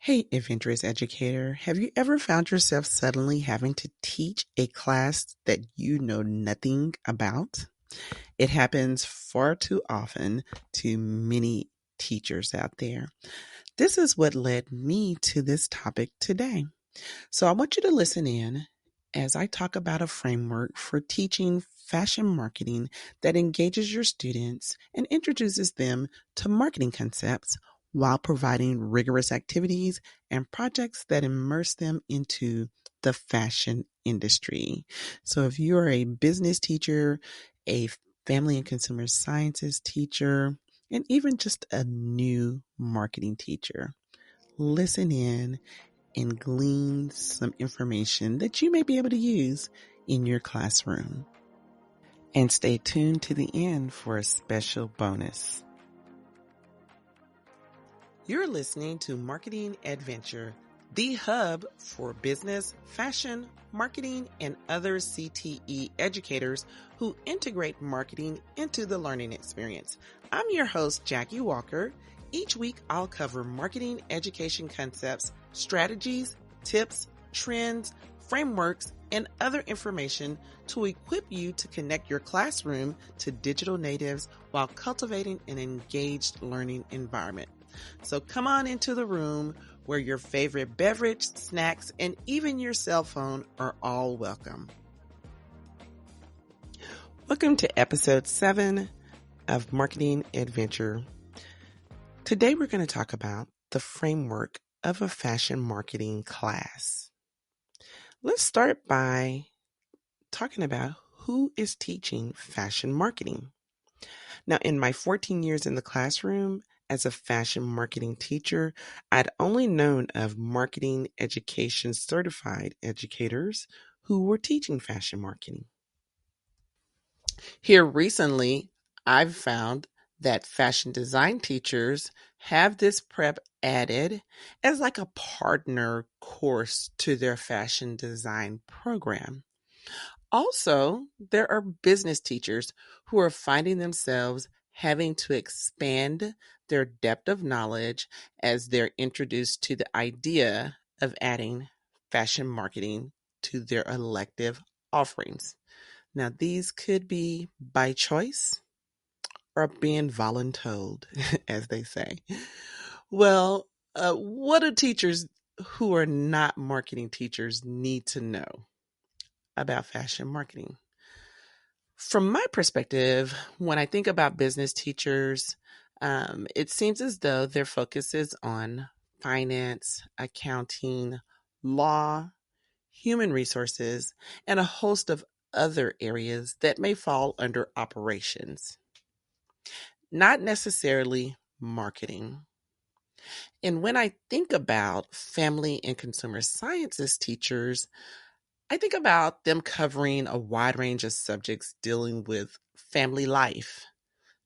Hey, adventurous educator, have you ever found yourself suddenly having to teach a class that you know nothing about? It happens far too often to many teachers out there. This is what led me to this topic today. So I want you to listen in as I talk about a framework for teaching fashion marketing that engages your students and introduces them to marketing concepts while providing rigorous activities and projects that immerse them into the fashion industry. So if you're a business teacher, a family and consumer sciences teacher, and even just a new marketing teacher, listen in and glean some information that you may be able to use in your classroom. And stay tuned to the end for a special bonus. You're listening to Marketing Adventure, the hub for business, fashion, marketing, and other CTE educators who integrate marketing into the learning experience. I'm your host, Jackie Walker. Each week, I'll cover marketing education concepts, strategies, tips, trends, frameworks, and other information to equip you to connect your classroom to digital natives while cultivating an engaged learning environment. So come on into the room where your favorite beverage, snacks, and even your cell phone are all welcome. Welcome to episode 7 of Marketing Adventure. Today we're going to talk about the framework of a fashion marketing class. Let's start by talking about who is teaching fashion marketing. Now, in my 14 years in the classroom as a fashion marketing teacher, I'd only known of marketing education certified educators who were teaching fashion marketing. Here recently, I've found that fashion design teachers have this prep added as like a partner course to their fashion design program. Also, there are business teachers who are finding themselves having to expand their depth of knowledge as they're introduced to the idea of adding fashion marketing to their elective offerings. Now, these could be by choice or being voluntold, as they say. Well, what do teachers who are not marketing teachers need to know about fashion marketing? From my perspective, when I think about business teachers, it seems as though their focus is on finance, accounting, law, human resources, and a host of other areas that may fall under operations, not necessarily marketing. And when I think about family and consumer sciences teachers, I think about them covering a wide range of subjects dealing with family life.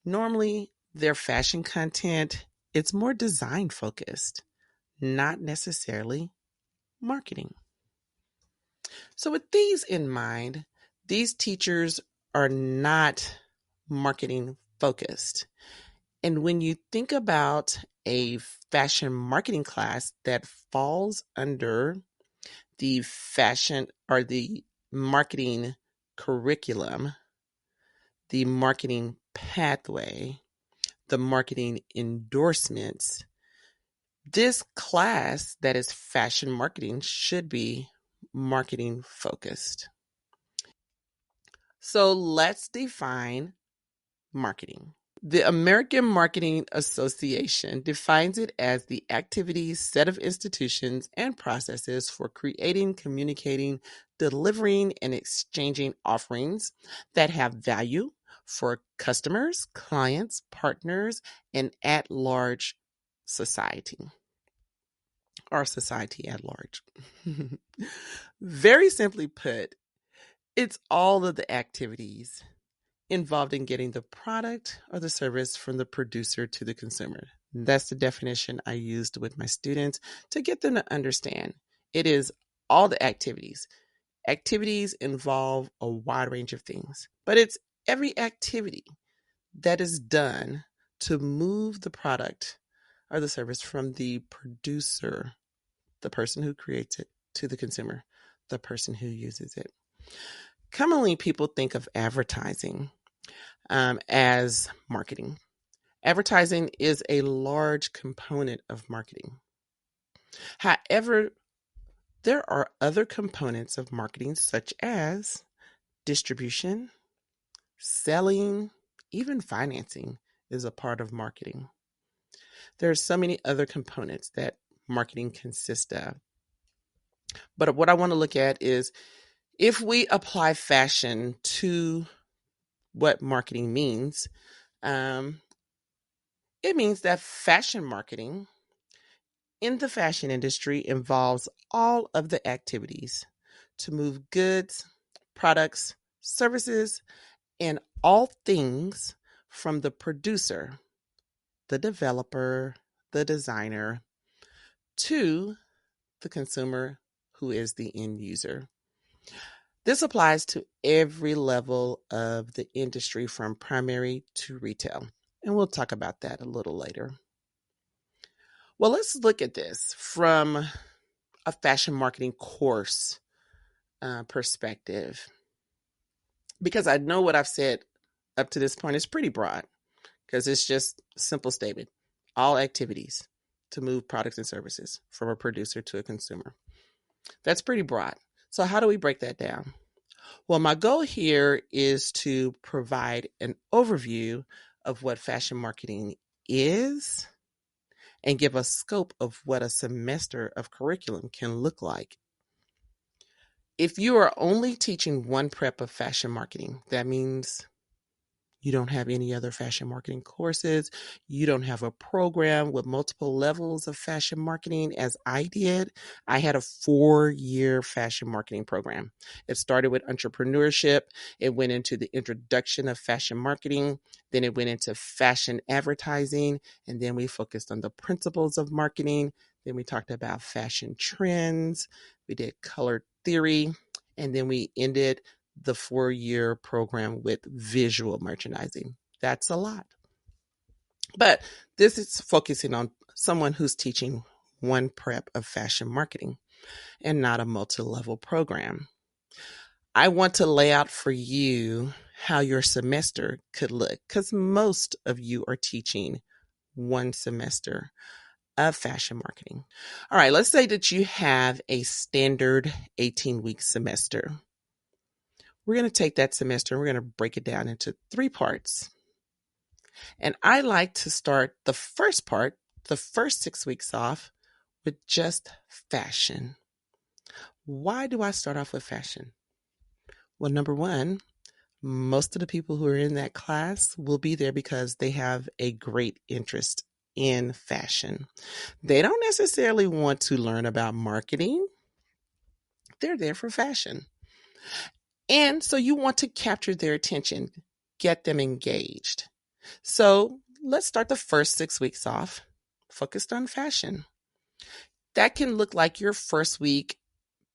Normally, their fashion content, it's more design focused, not necessarily marketing. So with these in mind, these teachers are not marketing focused. And when you think about a fashion marketing class that falls under the fashion or the marketing curriculum, the marketing pathway, the marketing endorsements, this class that is fashion marketing should be marketing focused. So let's define marketing. The American Marketing Association defines it as the activities, set of institutions, and processes for creating, communicating, delivering, and exchanging offerings that have value for customers, clients, partners, and at large society, or society at large. Very simply put, it's all of the activities involved in getting the product or the service from the producer to the consumer. That's the definition I used with my students to get them to understand. It is all the activities. Activities involve a wide range of things, but it's every activity that is done to move the product or the service from the producer the person who creates it, to the consumer, the person who uses it. Commonly, people think of advertising as marketing. Advertising is a large component of marketing. However, there are other components of marketing, such as distribution, selling, even financing is a part of marketing. There are so many other components that marketing consists of. But what I want to look at is if we apply fashion to what marketing means, it means that fashion marketing in the fashion industry involves all of the activities to move goods, products, services, and all things from the producer, the developer, the designer, to the consumer, who is the end user. This applies to every level of the industry from primary to retail. And we'll talk about that a little later. Well, let's look at this from a fashion marketing course perspective. Because I know what I've said up to this point is pretty broad, because it's just a simple statement. All activities to move products and services from a producer to a consumer. That's pretty broad. So how do we break that down? Well, my goal here is to provide an overview of what fashion marketing is and give a scope of what a semester of curriculum can look like. If you are only teaching one prep of fashion marketing, that means you don't have any other fashion marketing courses. You don't have a program with multiple levels of fashion marketing as I did. I had a 4-year fashion marketing program. It started with entrepreneurship. It went into the introduction of fashion marketing. Then it went into fashion advertising. And then we focused on the principles of marketing. Then we talked about fashion trends. We did color theory. And then we ended the 4-year program with visual merchandising. That's a lot. But this is focusing on someone who's teaching one prep of fashion marketing and not a multi-level program. I want to lay out for you how your semester could look, because most of you are teaching one semester of fashion marketing. All right, let's say that you have a standard 18-week semester. We're going to take that semester and we're going to break it down into 3 parts. And I like to start the first part, the first 6 weeks off, with just fashion. Why do I start off with fashion? Well, number one, most of the people who are in that class will be there because they have a great interest in fashion. They don't necessarily want to learn about marketing. They're there for fashion. And so you want to capture their attention, get them engaged. So let's start the first 6 weeks off focused on fashion. That can look like your first week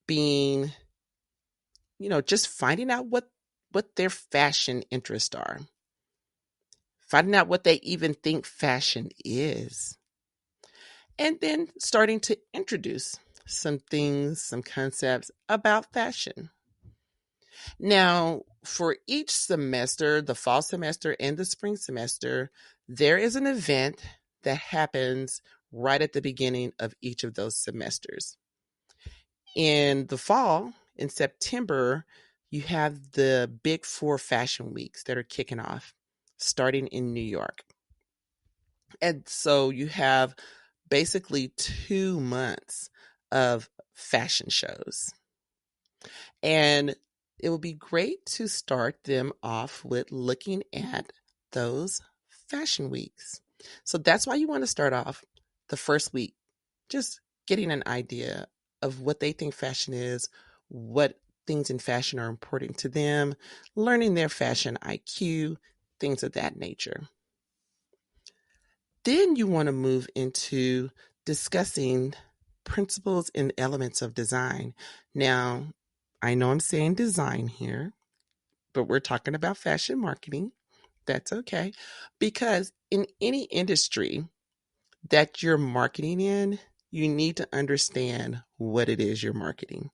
being, just finding out what their fashion interests are. Finding out what they even think fashion is. And then starting to introduce some things, some concepts about fashion. Now, for each semester, the fall semester and the spring semester, there is an event that happens right at the beginning of each of those semesters. In the fall, in September, you have the big 4 fashion weeks that are kicking off, starting in New York. And so you have basically 2 months of fashion shows. And it would be great to start them off with looking at those fashion weeks. So that's why you want to start off the first week, just getting an idea of what they think fashion is, what things in fashion are important to them, learning their fashion IQ, things of that nature. Then you want to move into discussing principles and elements of design. Now, I know I'm saying design here, but we're talking about fashion marketing. That's okay. Because in any industry that you're marketing in, you need to understand what it is you're marketing.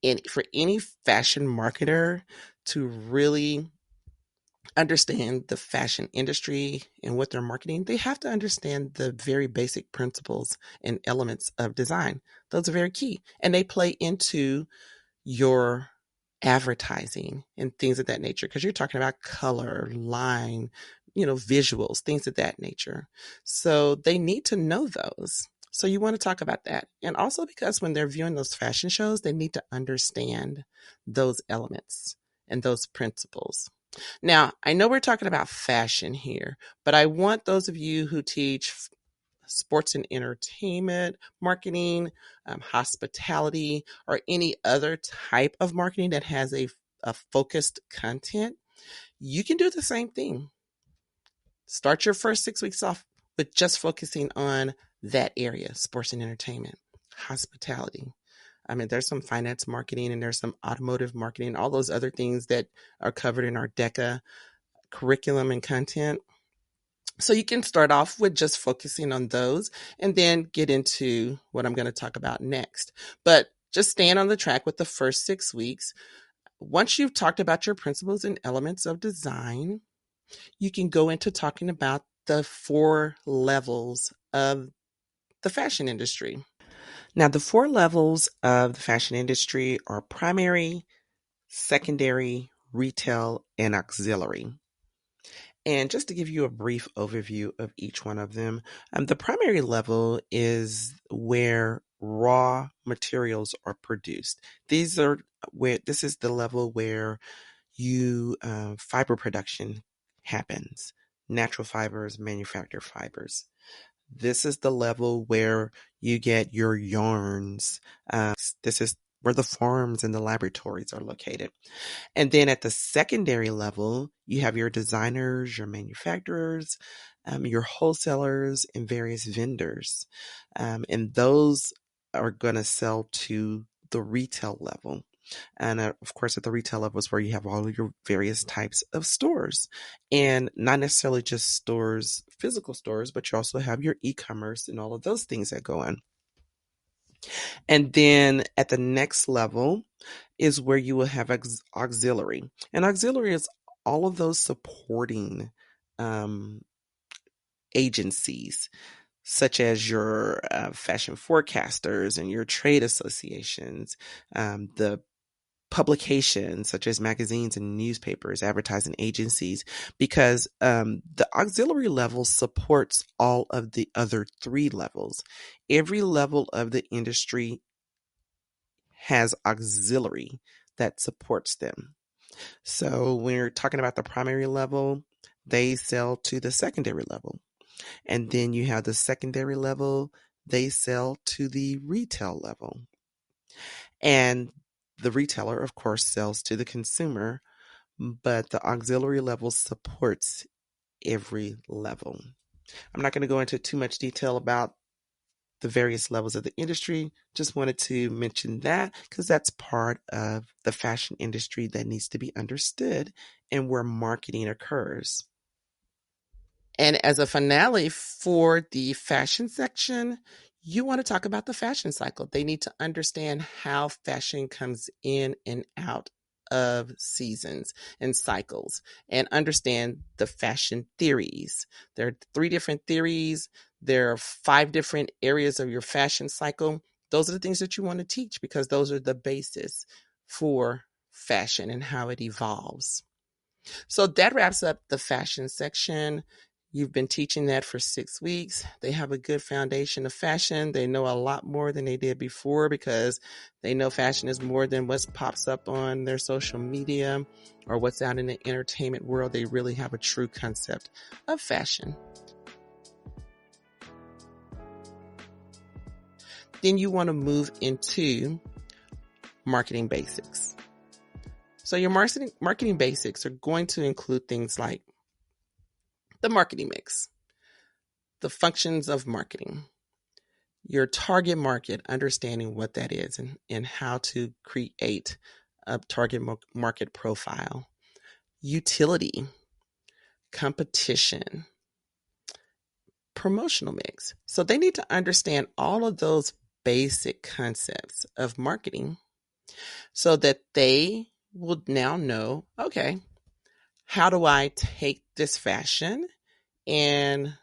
And for any fashion marketer to really understand the fashion industry and what they're marketing, they have to understand the very basic principles and elements of design. Those are very key. And they play into your advertising and things of that nature because you're talking about color, line, visuals, things of that nature. So they need to know those. So you want to talk about that. And also because when they're viewing those fashion shows, they need to understand those elements and those principles. Now, I know we're talking about fashion here, but I want those of you who teach sports and entertainment marketing, hospitality, or any other type of marketing that has a focused content, you can do the same thing. Start your first 6 weeks off with just focusing on that area, sports and entertainment, hospitality. I mean, there's some finance marketing and there's some automotive marketing, all those other things that are covered in our DECA curriculum and content. So you can start off with just focusing on those and then get into what I'm going to talk about next. But just staying on the track with the first 6 weeks. Once you've talked about your principles and elements of design, you can go into talking about the 4 levels of the fashion industry. Now, the 4 levels of the fashion industry are primary, secondary, retail, and auxiliary. And just to give you a brief overview of each one of them, the primary level is where raw materials are produced. This is the level where fiber production happens. Natural fibers, manufactured fibers. This is the level where you get your yarns. This is where the farms and the laboratories are located. And then at the secondary level, you have your designers, your manufacturers, your wholesalers, and various vendors. And those are going to sell to the retail level. And of course, at the retail level is where you have all of your various types of stores. And not necessarily just stores, physical stores, but you also have your e-commerce and all of those things that go on. And then at the next level is where you will have auxiliary. And auxiliary is all of those supporting um, agencies, such as your fashion forecasters and your trade associations, the publications such as magazines and newspapers, advertising agencies, because the auxiliary level supports all of the other 3 levels. Every level of the industry has auxiliary that supports them. So when you're talking about the primary level, they sell to the secondary level. And then you have the secondary level, they sell to the retail level. And the retailer, of course, sells to the consumer, but the auxiliary level supports every level. I'm not going to go into too much detail about the various levels of the industry. Just wanted to mention that because that's part of the fashion industry that needs to be understood and where marketing occurs. And as a finale for the fashion section, you want to talk about the fashion cycle. They need to understand how fashion comes in and out of seasons and cycles and understand the fashion theories. There are 3 different theories. There are 5 different areas of your fashion cycle. Those are the things that you want to teach because those are the basis for fashion and how it evolves. So that wraps up the fashion section. You've been teaching that for 6 weeks. They have a good foundation of fashion. They know a lot more than they did before because they know fashion is more than what pops up on their social media or what's out in the entertainment world. They really have a true concept of fashion. Then you want to move into marketing basics. So your marketing basics are going to include things like the marketing mix, the functions of marketing, your target market, understanding what that is and how to create a target market profile, utility, competition, promotional mix. So they need to understand all of those basic concepts of marketing so that they will now know, okay, how do I take this fashion and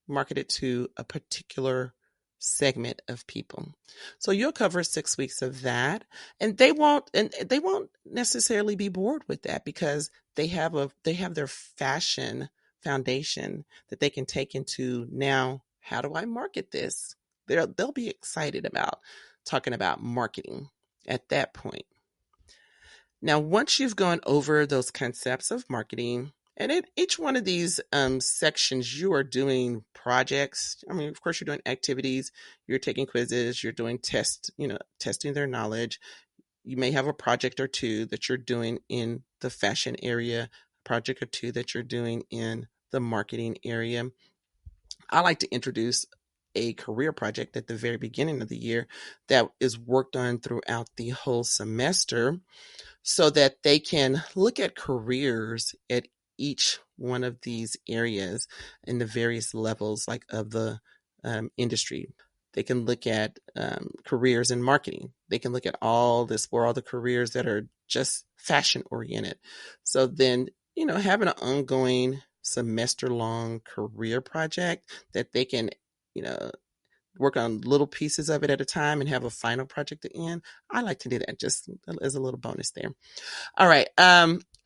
market it to a particular segment of people? So you'll cover 6 weeks of that, and they won't necessarily be bored with that because they have their fashion foundation that they can take into now. How do I market this? They'll be excited about talking about marketing at that point. Now, once you've gone over those concepts of marketing, and in each one of these sections, you are doing projects. I mean, of course, you're doing activities, you're taking quizzes, you're doing tests, testing their knowledge. You may have a project or two that you're doing in the fashion area, a project or two that you're doing in the marketing area. I like to introduce a career project at the very beginning of the year that is worked on throughout the whole semester so that they can look at careers at each one of these areas in the various levels like of the industry. They can look at careers in marketing. They can look at all the careers that are just fashion oriented. So then, having an ongoing semester long career project that they can, you know, work on little pieces of it at a time and have a final project at the end. I like to do that just as a little bonus there. All right.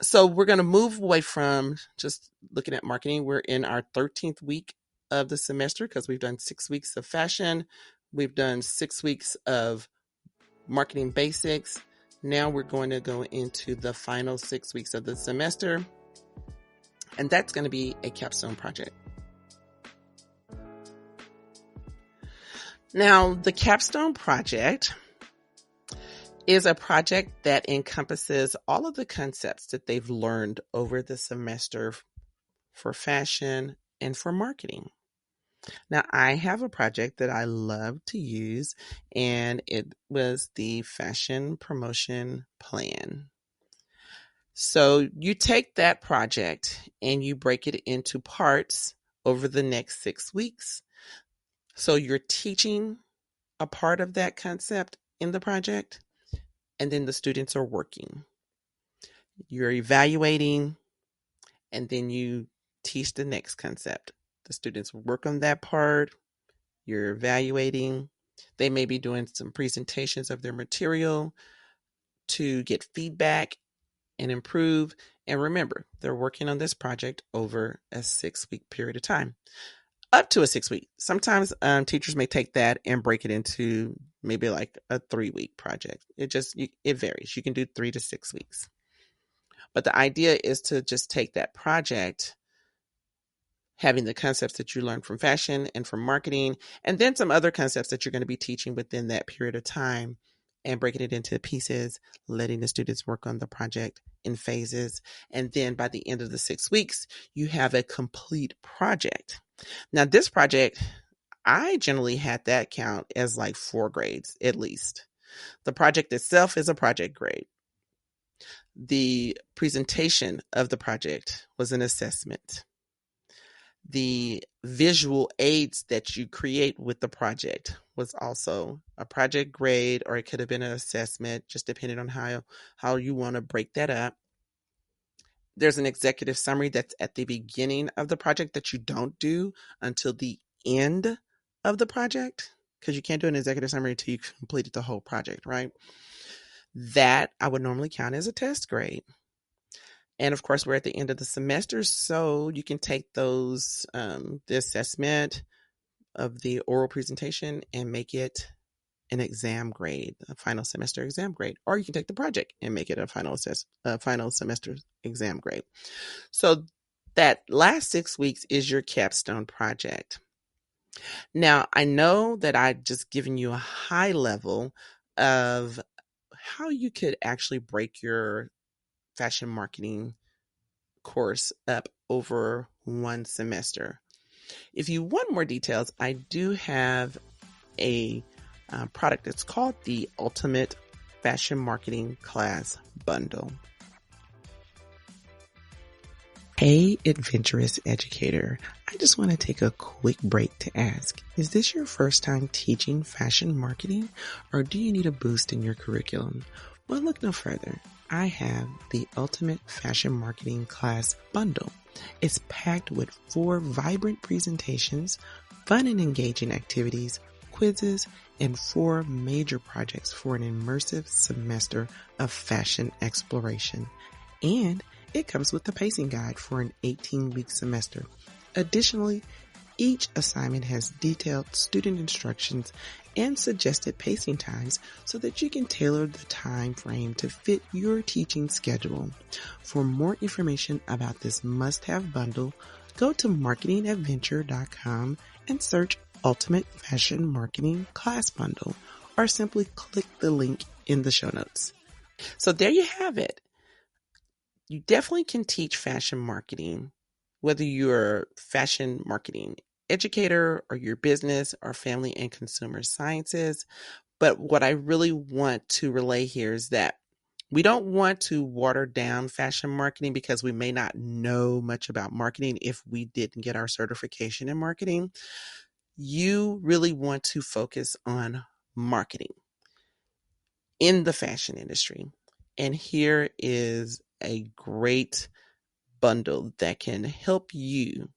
So we're going to move away from just looking at marketing. We're in our 13th week of the semester because we've done 6 weeks of fashion. We've done 6 weeks of marketing basics. Now we're going to go into the final 6 weeks of the semester, and that's going to be a capstone project. Now, the capstone project is a project that encompasses all of the concepts that they've learned over the semester for fashion and for marketing. Now, I have a project that I love to use, and it was the fashion promotion plan. So you take that project and you break it into parts over the next 6 weeks. So you're teaching a part of that concept in the project, and then the students are working. You're evaluating, and then you teach the next concept. The students work on that part. You're evaluating. They may be doing some presentations of their material to get feedback and improve. And remember, they're working on this project over a 6-week period of time. Up to a 6 week. Sometimes teachers may take that and break it into maybe like a 3-week project. It varies. You can do 3 to 6 weeks. But the idea is to just take that project, having the concepts that you learned from fashion and from marketing, and then some other concepts that you're going to be teaching within that period of time, and breaking it into pieces, letting the students work on the project in phases. And then by the end of the 6 weeks, you have a complete project. Now, this project, I generally had that count as like 4 grades at least. The project itself is a project grade. The presentation of the project was an assessment. The visual aids that you create with the project was also a project grade, or it could have been an assessment, just depending on how you want to break that up. There's an executive summary that's at the beginning of the project that you don't do until the end of the project, because you can't do an executive summary until you completed the whole project, right? That I would normally count as a test grade. And of course, we're at the end of the semester, so you can take those, the assessment of the oral presentation and make it an exam grade, a final semester exam grade. Or you can take the project and make it a final semester exam grade. So that last 6 weeks is your capstone project. Now, I know that I've just given you a high level of how you could actually break your fashion marketing course up over one semester. If you want more details, I do have a product that's called the Ultimate Fashion Marketing Class Bundle. Hey, adventurous educator. I just want to take a quick break to ask, is this your first time teaching fashion marketing, or do you need a boost in your curriculum? Well, look no further. I have the Ultimate Fashion Marketing Class Bundle. It's packed with 4 vibrant presentations, fun and engaging activities, quizzes, and 4 major projects for an immersive semester of fashion exploration. And it comes with the pacing guide for an 18-week semester. Additionally, each assignment has detailed student instructions and suggested pacing times so that you can tailor the time frame to fit your teaching schedule. For more information about this must-have bundle, go to marketingadventure.com and search Ultimate Fashion Marketing Class Bundle, or simply click the link in the show notes. So there you have it. You definitely can teach fashion marketing, whether you're a fashion marketing educator or your business or family and consumer sciences. But what I really want to relay here is that we don't want to water down fashion marketing because we may not know much about marketing if we didn't get our certification in marketing. You really want to focus on marketing in the fashion industry. And here is a great bundle that can help you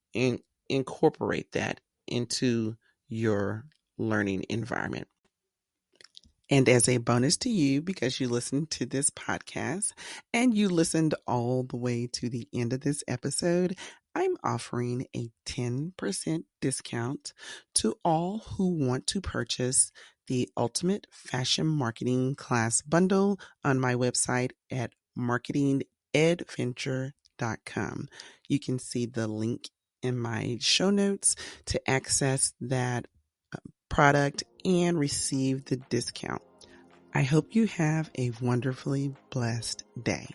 incorporate that into your learning environment. And as a bonus to you, because you listened to this podcast and you listened all the way to the end of this episode, I'm offering a 10% discount to all who want to purchase the Ultimate Fashion Marketing Class Bundle on my website at marketingadventure.com. You can see the link in my show notes to access that product and receive the discount. I hope you have a wonderfully blessed day.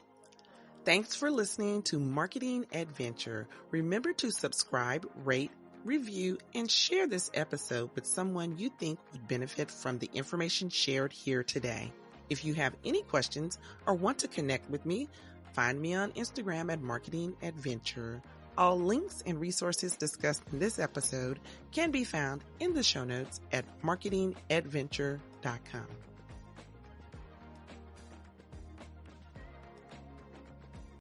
Thanks for listening to Marketing Adventure. Remember to subscribe, rate, review, and share this episode with someone you think would benefit from the information shared here today. If you have any questions or want to connect with me, find me on Instagram at Marketing Adventure. All links and resources discussed in this episode can be found in the show notes at marketingadventure.com.